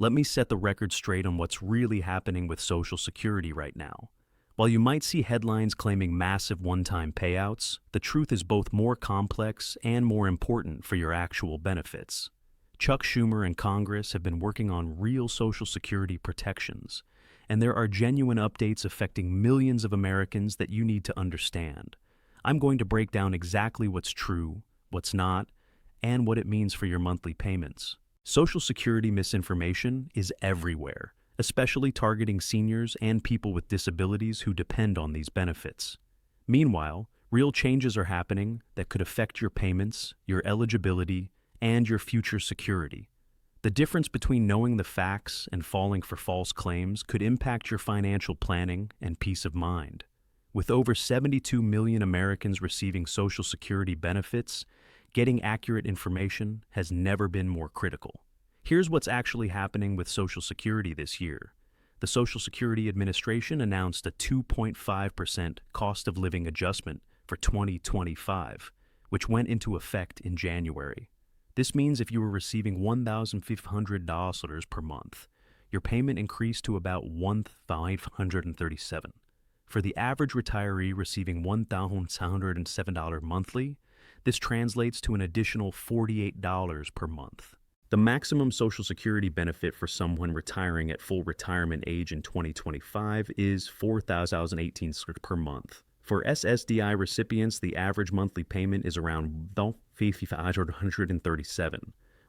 Let me set the record straight on what's really happening with Social Security right now. While you might see headlines claiming massive one-time payouts, the truth is both more complex and more important for your actual benefits. Chuck Schumer and Congress have been working on real Social Security protections, and there are genuine updates affecting millions of Americans that you need to understand. I'm going to break down exactly what's true, what's not, and what it means for your monthly payments. Social Security misinformation is everywhere, especially targeting seniors and people with disabilities who depend on these benefits. Meanwhile, real changes are happening that could affect your payments, your eligibility, and your future security. The difference between knowing the facts and falling for false claims could impact your financial planning and peace of mind. With over 72 million Americans receiving Social Security benefits, getting accurate information has never been more critical. Here's what's actually happening with Social Security this year. The Social Security Administration announced a 2.5% cost of living adjustment for 2025, which went into effect in January. This means if you were receiving $1,500 per month, your payment increased to about $1,537. For the average retiree receiving $1,707 monthly, this translates to an additional $48 per month. The maximum Social Security benefit for someone retiring at full retirement age in 2025 is $4,018 per month. For SSDI recipients, the average monthly payment is around $537,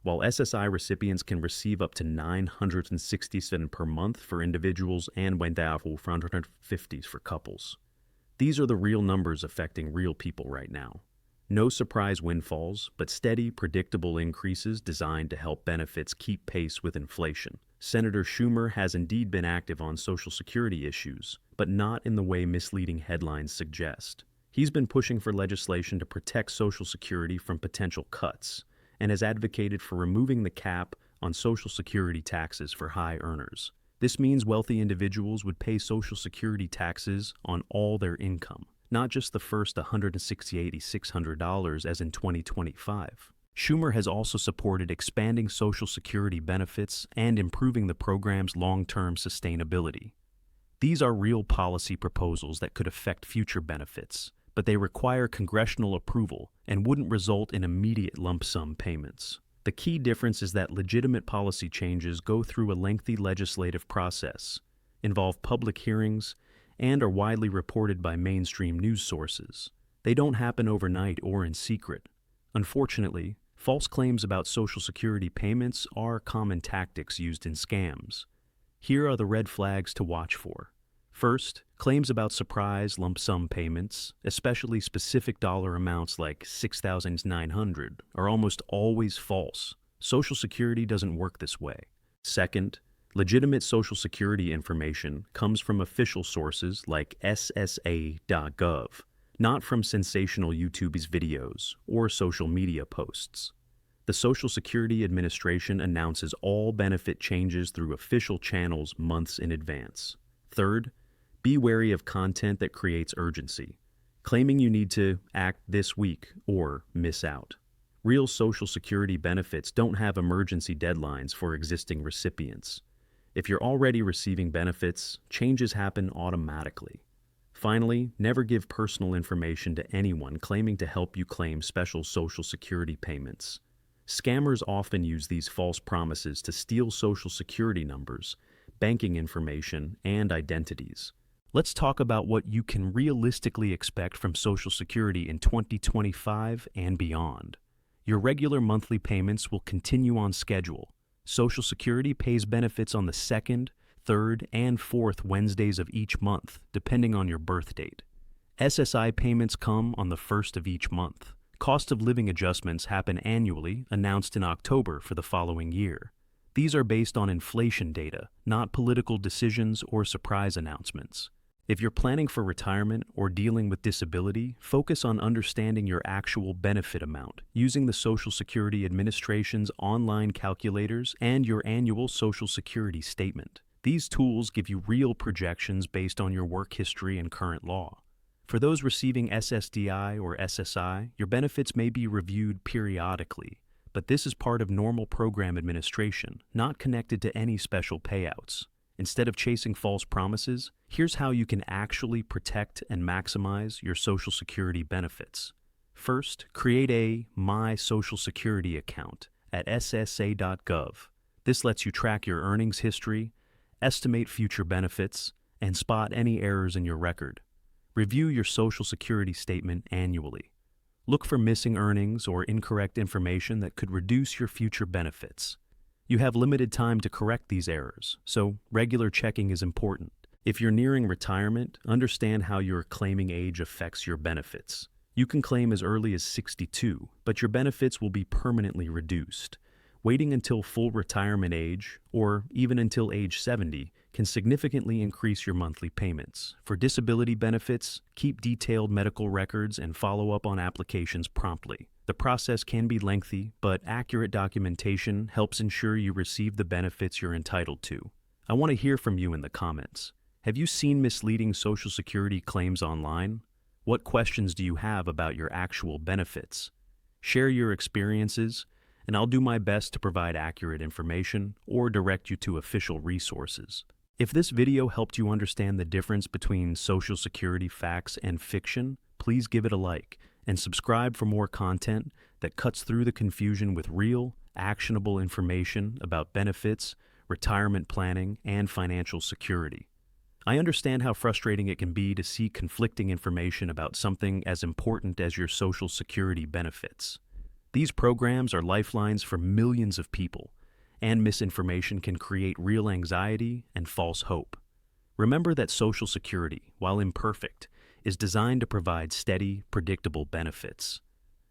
while SSI recipients can receive up to $967 per month for individuals and $1,450 for couples. These are the real numbers affecting real people right now. No surprise windfalls, but steady, predictable increases designed to help benefits keep pace with inflation. Senator Schumer has indeed been active on Social Security issues, but not in the way misleading headlines suggest. He's been pushing for legislation to protect Social Security from potential cuts, and has advocated for removing the cap on Social Security taxes for high earners. This means wealthy individuals would pay Social Security taxes on all their income, not just the first $168,600 as in 2025. Schumer has also supported expanding Social Security benefits and improving the program's long-term sustainability. These are real policy proposals that could affect future benefits, but they require congressional approval and wouldn't result in immediate lump sum payments. The key difference is that legitimate policy changes go through a lengthy legislative process, involve public hearings, and are widely reported by mainstream news sources. They don't happen overnight or in secret. Unfortunately, false claims about Social Security payments are common tactics used in scams. Here are the red flags to watch for. First, claims about surprise lump sum payments, especially specific dollar amounts like $6,900, are almost always false. Social Security doesn't work this way. Second, legitimate Social Security information comes from official sources like SSA.gov, not from sensational YouTube videos or social media posts. The Social Security Administration announces all benefit changes through official channels months in advance. Third, be wary of content that creates urgency, claiming you need to act this week or miss out. Real Social Security benefits don't have emergency deadlines for existing recipients. If you're already receiving benefits, changes happen automatically. Finally, never give personal information to anyone claiming to help you claim special Social Security payments. Scammers often use these false promises to steal Social Security numbers, banking information, and identities. Let's talk about what you can realistically expect from Social Security in 2025 and beyond. Your regular monthly payments will continue on schedule. Social Security pays benefits on the second, third, and fourth Wednesdays of each month, depending on your birth date. SSI payments come on the first of each month. Cost of living adjustments happen annually, announced in October for the following year. These are based on inflation data, not political decisions or surprise announcements. If you're planning for retirement or dealing with disability, focus on understanding your actual benefit amount using the Social Security Administration's online calculators and your annual Social Security statement. These tools give you real projections based on your work history and current law. For those receiving SSDI or SSI, your benefits may be reviewed periodically, but this is part of normal program administration, not connected to any special payouts. Instead of chasing false promises, here's how you can actually protect and maximize your Social Security benefits. First, create a My Social Security account at ssa.gov. This lets you track your earnings history, estimate future benefits, and spot any errors in your record. Review your Social Security statement annually. Look for missing earnings or incorrect information that could reduce your future benefits. You have limited time to correct these errors, so regular checking is important. If you're nearing retirement, understand how your claiming age affects your benefits. You can claim as early as 62, but your benefits will be permanently reduced. Waiting until full retirement age, or even until age 70, can significantly increase your monthly payments. For disability benefits, keep detailed medical records and follow up on applications promptly. The process can be lengthy, but accurate documentation helps ensure you receive the benefits you're entitled to. I want to hear from you in the comments. Have you seen misleading Social Security claims online? What questions do you have about your actual benefits? Share your experiences, and I'll do my best to provide accurate information or direct you to official resources. If this video helped you understand the difference between Social Security facts and fiction, please give it a like and subscribe for more content that cuts through the confusion with real, actionable information about benefits, retirement planning, and financial security. I understand how frustrating it can be to see conflicting information about something as important as your Social Security benefits. These programs are lifelines for millions of people, and misinformation can create real anxiety and false hope. Remember that Social Security, while imperfect, is designed to provide steady, predictable benefits.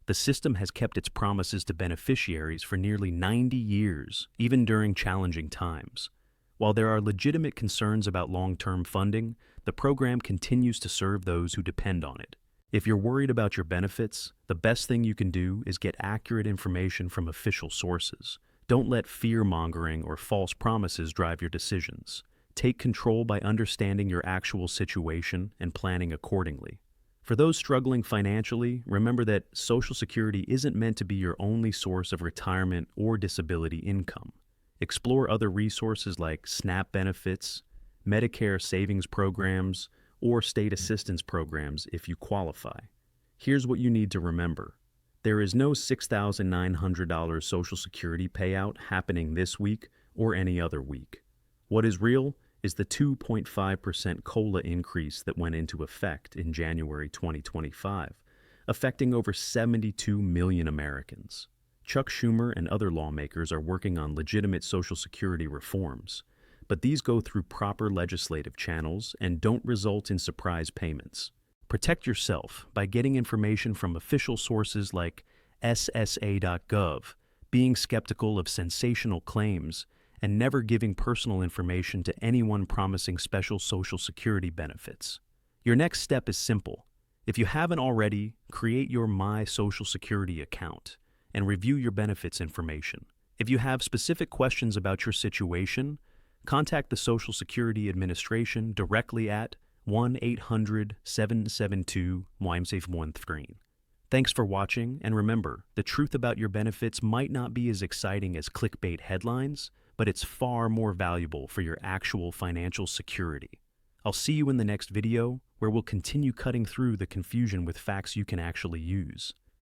The system has kept its promises to beneficiaries for nearly 90 years, even during challenging times. While there are legitimate concerns about long-term funding, the program continues to serve those who depend on it. If you're worried about your benefits, the best thing you can do is get accurate information from official sources. Don't let fear-mongering or false promises drive your decisions. Take control by understanding your actual situation and planning accordingly. For those struggling financially, remember that Social Security isn't meant to be your only source of retirement or disability income. Explore other resources like SNAP benefits, Medicare savings programs, or state assistance programs if you qualify. Here's what you need to remember. There is no $6,900 Social Security payout happening this week or any other week. What is real is the 2.5% COLA increase that went into effect in January 2025, affecting over 72 million Americans. Chuck Schumer and other lawmakers are working on legitimate Social Security reforms, but these go through proper legislative channels and don't result in surprise payments. Protect yourself by getting information from official sources like ssa.gov, being skeptical of sensational claims, and never giving personal information to anyone promising special Social Security benefits. Your next step is simple. If you haven't already, create your My Social Security account and review your benefits information. If you have specific questions about your situation, contact the Social Security Administration directly at 1-800-772-YMSAFE13. Thanks for watching, and remember, the truth about your benefits might not be as exciting as clickbait headlines, but it's far more valuable for your actual financial security. I'll see you in the next video, where we'll continue cutting through the confusion with facts you can actually use.